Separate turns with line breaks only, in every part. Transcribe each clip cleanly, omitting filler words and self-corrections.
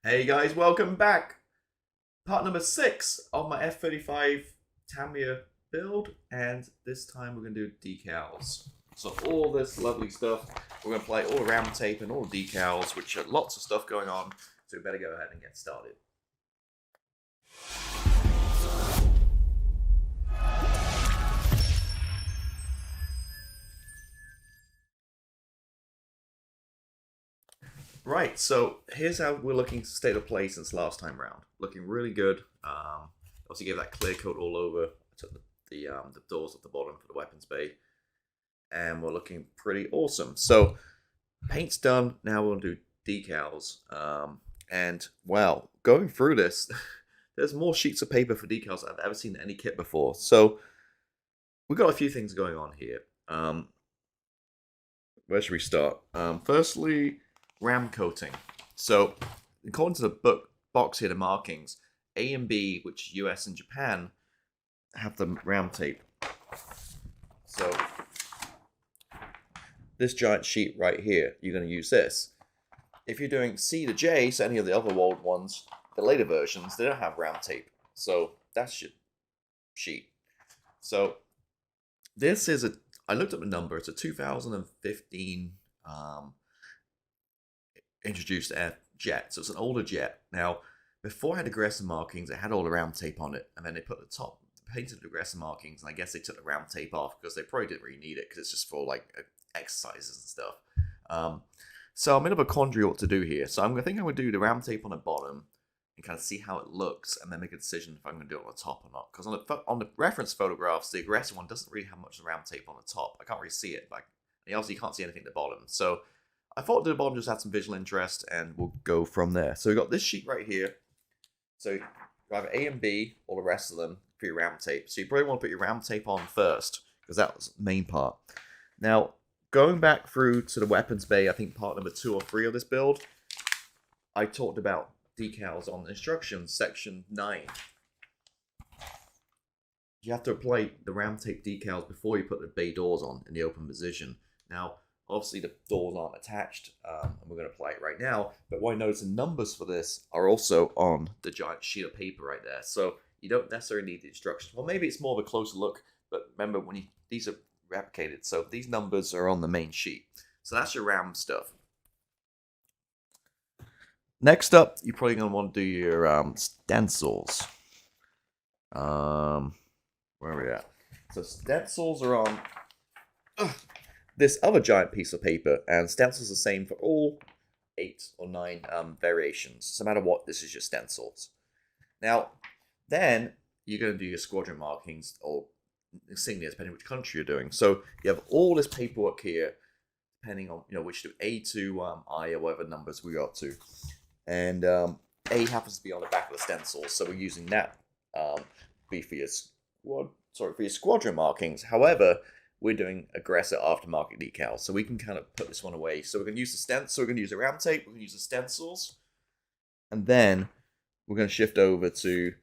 Hey guys, welcome back. Part number 6 of my F-35 Tamiya build, and this time we're going to do decals. So all this lovely stuff, we're going to apply all the round tape and all the decals, which are lots of stuff going on, so we better go ahead and get started. Right, so here's how we're looking state of play since last time round. Looking really good. Also gave that clear coat all over. I took the doors at the bottom for the weapons bay, and we're looking pretty awesome. So paint's done. Now we'll do decals. And wow, going through this, there's more sheets of paper for decals I've ever seen in any kit before. So we've got a few things going on here. Where should we start? Firstly, ram coating. So according to the box here, the markings, A and B, which US and Japan, have the ram tape. So this giant sheet right here, you're going to use this. If you're doing C to J, so any of the other old ones, the later versions, they don't have round tape. So that's your sheet. So this is I looked up the number, it's a 2015 introduced jet. So it's an older jet. Now, before I had aggressive markings, it had all the round tape on it. And then they put the top, painted the aggressive markings, and I guess they took the round tape off because they probably didn't really need it because it's just for like exercises and stuff. So I'm in a quandary what to do here. So I think I'm going to do the round tape on the bottom and kind of see how it looks, and then make a decision if I'm going to do it on the top or not. Because on the reference photographs, the aggressive one doesn't really have much round tape on the top. I can't really see it. Like, obviously you can't see anything at the bottom. So I thought the bottom just had some visual interest, and we'll go from there. So we've got this sheet right here. So you have A and B, all the rest of them, for your round tape. So you probably want to put your round tape on first, because that was the main part. Now, going back through to the weapons bay, I think part number 2 or 3 of this build, I talked about decals on instructions, section 9. You have to apply the round tape decals before you put the bay doors on in the open position. Now, obviously the doors aren't attached, and we're going to apply it right now, but what I noticed, the numbers for this are also on the giant sheet of paper right there. So you don't necessarily need the instructions. Well, maybe it's more of a closer look, but remember, these are replicated, so these numbers are on the main sheet. So that's your RAM stuff. Next up, you're probably going to want to do your stencils. Where are we at? So stencils are on this other giant piece of paper, and stencils are the same for all 8 or 9 variations. So no matter what, this is your stencils. Now, then you're going to do your squadron markings or insignia, depending on which country you're doing. So you have all this paperwork here, depending on which do A to I or whatever numbers we got to, and A happens to be on the back of the stencils, so we're using that be for your squadron markings. However, we're doing aggressive aftermarket decals, so we can kind of put this one away. So we're going to use the stencil. So we're going to use the round tape. We're going to use the stencils, and then we're going to shift over to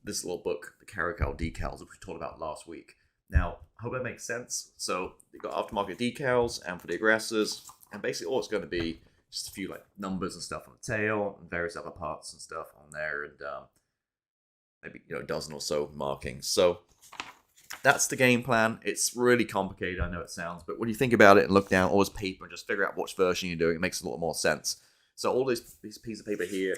this little book, the Caracal Decals, which we talked about last week. Now, I hope that makes sense. So you've got aftermarket decals, and for the aggressors, and basically all it's going to be just a few like numbers and stuff on the tail, and various other parts and stuff on there, and maybe a dozen or so markings. So that's the game plan. It's really complicated, I know it sounds, but when you think about it and look down all this paper and just figure out which version you're doing, it makes a lot more sense. So all these pieces of paper here,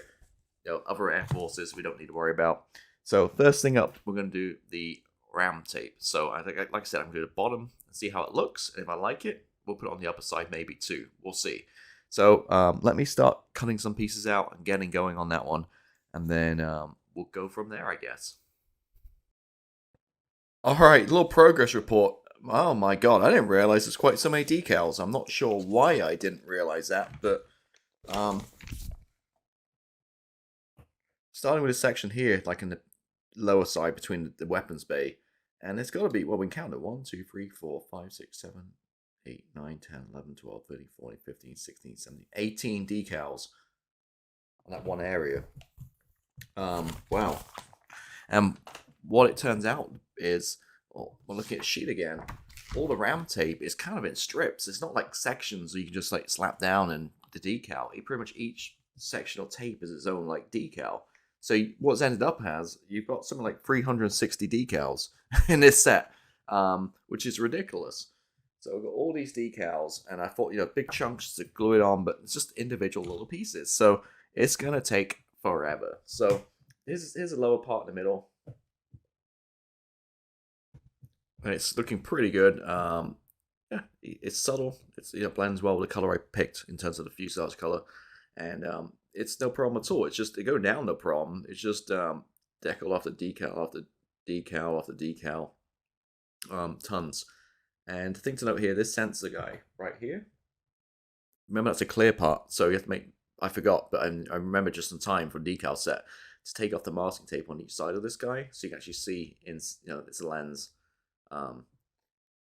other Air Forces, we don't need to worry about. So first thing up, we're going to do the ram tape. So I think, like I said, I'm going to do the bottom and see how it looks. And if I like it, we'll put it on the upper side maybe too. We'll see. So let me start cutting some pieces out and getting going on that one. And then we'll go from there, I guess. All right, little progress report. Oh my god, I didn't realize there's quite so many decals. I'm not sure why I didn't realize that, but starting with this section here, like in the lower side between the weapons bay, and it's got to be, well, we can count it 1, 2, 3, 4, 5, 6, 7, 8, 9, 10, 11, 12, 13, 14, 15, 16, 17, 18 decals on that one area. Wow. And what it turns out is, well, looking at the sheet again, all the round tape is kind of in strips. It's not like sections where you can just like slap down and the decal. Pretty much each sectional tape as its own like decal. So what's ended up as, you've got something like 360 decals in this set, which is ridiculous. So I've got all these decals, and I thought, big chunks to glue it on, but it's just individual little pieces. So it's going to take forever. So here's the lower part in the middle. And it's looking pretty good. Yeah, it's subtle. It's blends well with the color I picked in terms of the fuselage color, and it's no problem at all. It's just, it go down, no problem. It's just decal after decal after decal after decal, tons. And the thing to note here, this sensor guy right here, remember that's a clear part, so you have to make, I forgot, but I remember just in time for decal set to take off the masking tape on each side of this guy, so you can actually see in, it's a lens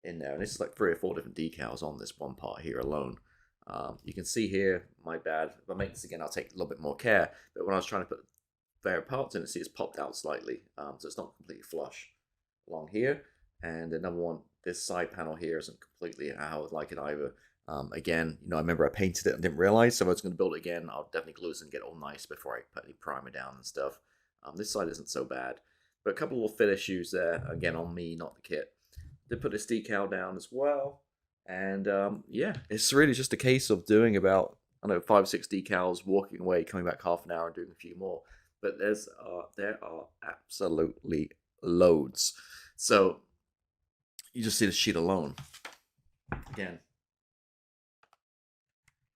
in there. And this is like 3 or 4 different decals on this one part here alone. You can see here, my bad, if I make this again, I'll take a little bit more care, but when I was trying to put various parts in, see it's popped out slightly, so it's not completely flush along here. And another one, this side panel here isn't completely how I would like it either. Again, I remember I painted it and didn't realize, so if I was going to build it again, I'll definitely glue this and get it all nice before I put any primer down and stuff. This side isn't so bad, but a couple of fit issues there, again on me, not the kit. Did put this decal down as well, and yeah, it's really just a case of doing about, I don't know, 5 or 6 decals, walking away, coming back half an hour and doing a few more. But there are absolutely loads. So you just see the sheet alone again.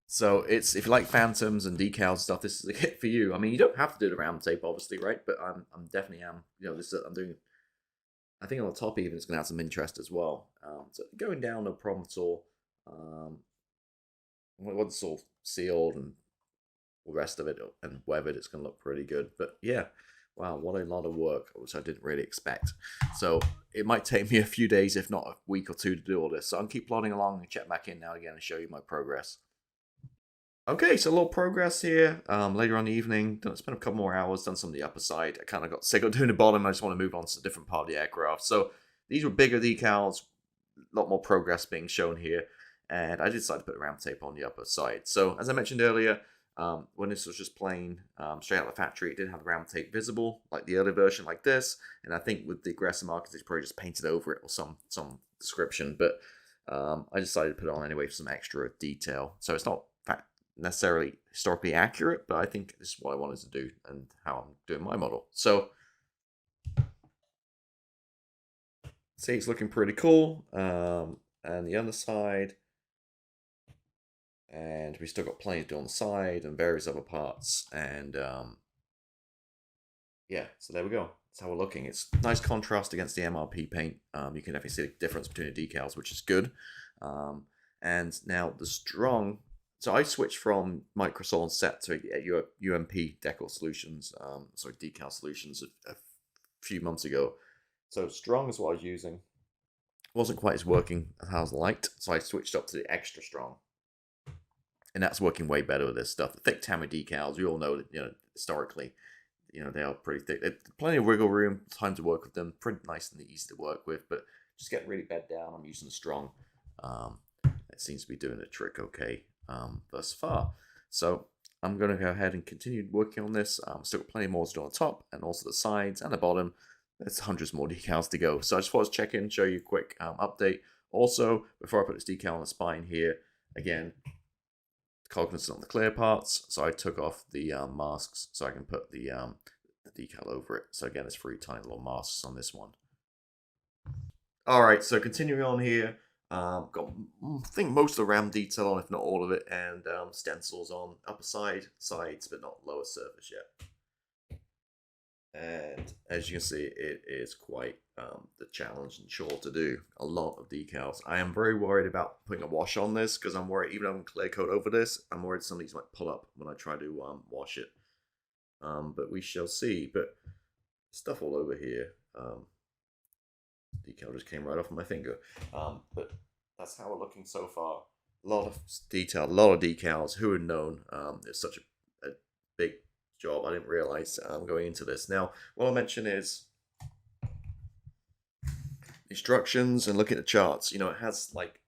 So it's, if you like phantoms and decals stuff, this is a kit for you. I mean, you don't have to do the round tape, obviously, right? But I'm definitely am. This I'm doing. I think on the top even it's going to have some interest as well. So going down, no problem at all. Once it's all sealed and the rest of it and weathered, it's going to look pretty good. But yeah, wow, what a lot of work, which I didn't really expect. So it might take me a few days, if not a week or two, to do all this. So I'll keep plodding along and check back in now again and show you my progress. Okay, so a little progress here. Later on in the evening, spent a couple more hours, done some of the upper side. I kind of got sick of doing the bottom. I just want to move on to a different part of the aircraft. So these were bigger decals, a lot more progress being shown here. And I decided to put round tape on the upper side. So as I mentioned earlier, when this was just plain straight out of the factory, it didn't have the round tape visible, like the early version like this. And I think with the aggressive markers, it's probably just painted over it or some description. But I decided to put it on anyway for some extra detail. So it's not necessarily historically accurate, but I think this is what I wanted to do and how I'm doing my model. So see, it's looking pretty cool. And the underside, and we still got plenty to do on the side and various other parts. And yeah, so there we go. That's how we're looking. It's nice contrast against the MRP paint. You can definitely see the difference between the decals, which is good. And now the strong. So I switched from Microsol and set to UMP Decal Solutions, Decal Solutions a few months ago. So strong is what I was using. Wasn't quite as working as I was liked, so I switched up to the extra strong. And that's working way better with this stuff. The thick Tamiya decals, you all know that, historically, they are pretty thick. There's plenty of wiggle room, time to work with them, pretty nice and easy to work with, but just getting really bed down, I'm using the strong. It seems to be doing the trick okay. Thus far. So I'm going to go ahead and continue working on this. Still got plenty more to do on the top and also the sides and the bottom. There's hundreds more decals to go. So I just wanted to check in, show you a quick update. Also, before I put this decal on the spine here, again, cognizant on the clear parts. So I took off the masks so I can put the decal over it. So again, it's 3 tiny little masks on this one. All right, so continuing on here. Got, I think, most of the ram detail on, if not all of it, and stencils on upper sides, but not lower surface yet. And as you can see, it is quite the challenge and chore to do. A lot of decals. I am very worried about putting a wash on this because I'm worried, even though I'm clear coat over this, I'm worried some of these might pull up when I try to wash it. But we shall see. But stuff all over here. Decal just came right off my finger. But that's how we're looking so far. A lot of detail, a lot of decals. Who had known? It's such a big job. I didn't realize going into this. Now, what I'll mention is instructions and look at the charts. It has like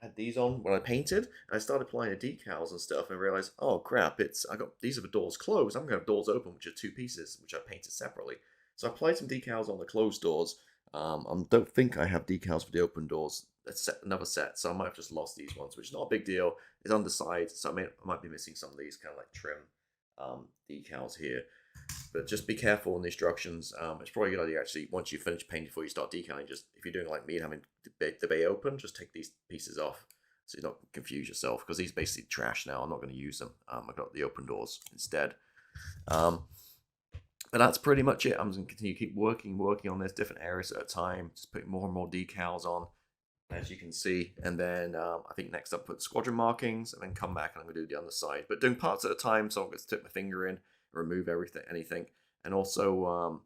had these on when I painted, and I started applying the decals and stuff, and realized, oh crap, I got these are the doors closed. I'm gonna have doors open, which are two pieces, which I painted separately. So I applied some decals on the closed doors. I don't think I have decals for the open doors. Another set, so I might have just lost these ones, which is not a big deal. It's underside, so I might be missing some of these kind of like trim decals here. But just be careful in the instructions. It's probably a good idea actually, once you finish painting before you start decaling, just if you're doing like me and having the bay open, just take these pieces off so you don't confuse yourself, because these are basically trash now. I'm not going to use them. I've got the open doors instead. But that's pretty much it. I'm just going to continue to keep working on this different areas at a time, just putting more and more decals on, as you can see. And then I think next up put squadron markings, and then come back and I'm going to do the underside. But doing parts at a time, so I'm going to stick my finger in, remove anything, and also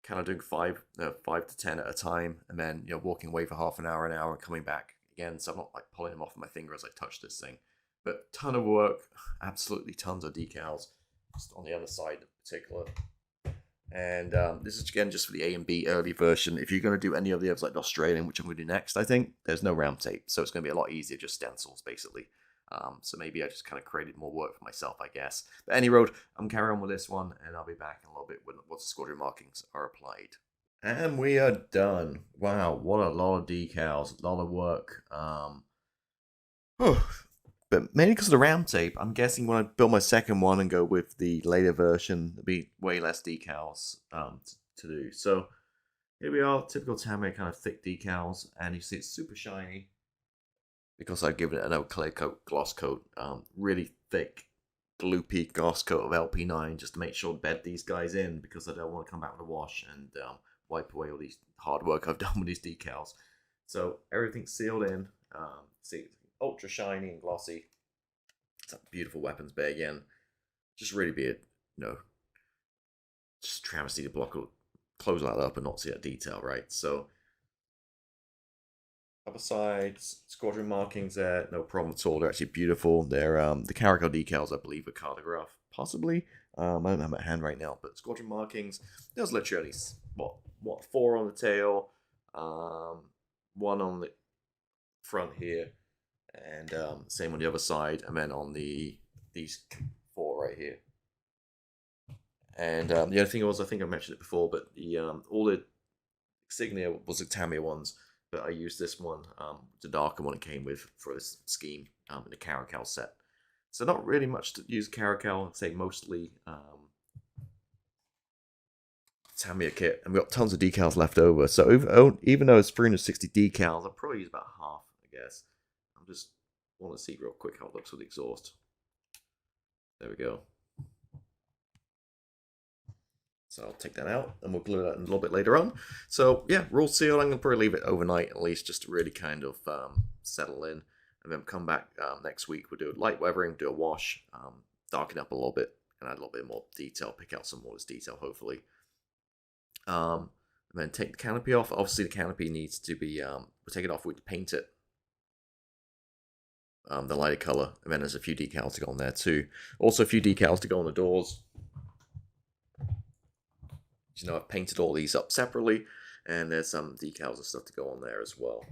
kind of doing 5 to 10 at a time, and then walking away for half an hour, and coming back again, so I'm not like pulling them off my finger as I touch this thing. But ton of work, absolutely tons of decals, just on the other side in particular. And this is again just for the A and B early version. If you're going to do any of the others like the Australian, which I'm going to do next, I think there's no round tape, so it's going to be a lot easier, just stencils basically. So maybe I just kind of created more work for myself, I guess. But any road, I'm carrying on with this one, and I'll be back in a little bit when once the squadron markings are applied. And we are done. Wow, what a lot of decals, a lot of work. But mainly because of the round tape. I'm guessing when I build my second one and go with the later version, there'll be way less decals to do. So here we are, typical Tamiya kind of thick decals, and you see it's super shiny, because I've given it another clear coat, gloss coat, really thick, gloopy gloss coat of LP9, just to make sure to bed these guys in, because I don't want to come back with a wash and wipe away all these hard work I've done with these decals. So everything's sealed in. See, it's ultra shiny and glossy. It's a beautiful weapons bay again. Just really be just travesty to close that up and not see that detail, right? So other sides, squadron markings there, no problem at all. They're actually beautiful. They're the caracal decals, I believe, are cartograph, possibly. I don't have my hand right now, but squadron markings. There's literally what 4 on the tail, 1 on the front here, and same on the other side, and then on these 4 right here. And the other thing was, I think I mentioned it before, but the all the insignia was the Tamiya ones. But I used this one, the darker one it came with, for this scheme in the caracal set. So not really much to use caracal. I'd say mostly Tamiya kit, and we've got tons of decals left over. So even though it's 360 decals, I'll probably use about half, I guess. I just want to see real quick how it looks with the exhaust. There we go. So I'll take that out, and we'll glue that in a little bit later on. So yeah, roll sealed. I'm going to probably leave it overnight at least, just to really kind of settle in. And then come back next week. We'll do a light weathering, do a wash, darken up a little bit, and add a little bit more detail, pick out some more of this detail, hopefully. And then take the canopy off. Obviously, the canopy needs to be, we'll take it off, we paint it the lighter color. And then there's a few decals to go on there too. Also a few decals to go on the doors. I've painted all these up separately, and there's some decals and stuff to go on there as well.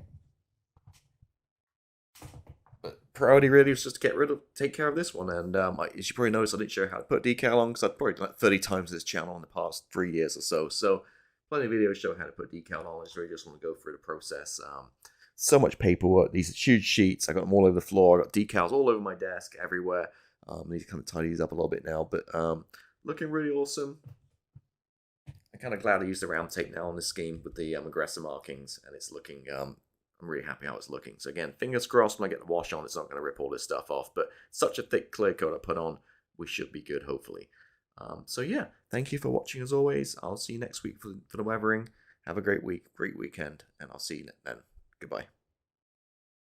But priority really was just to take care of this one. And as you probably noticed, I didn't show how to put decal on, because I've probably done it 30 times this channel in the past 3 years or so. So plenty of videos show how to put decal on. I really just want to go through the process. So much paperwork. These are huge sheets. I got them all over the floor. I got decals all over my desk, everywhere. I need to kind of tidy these up a little bit now, but looking really awesome. I'm kind of glad I used the round tape now on this scheme with the aggressor markings, and it's looking, I'm really happy how it's looking. So again, fingers crossed when I get the wash on, it's not going to rip all this stuff off, but such a thick clear coat I put on, we should be good, hopefully. So yeah, thank you for watching as always. I'll see you next week for the weathering. Have a great week, great weekend, and I'll see you then. Goodbye.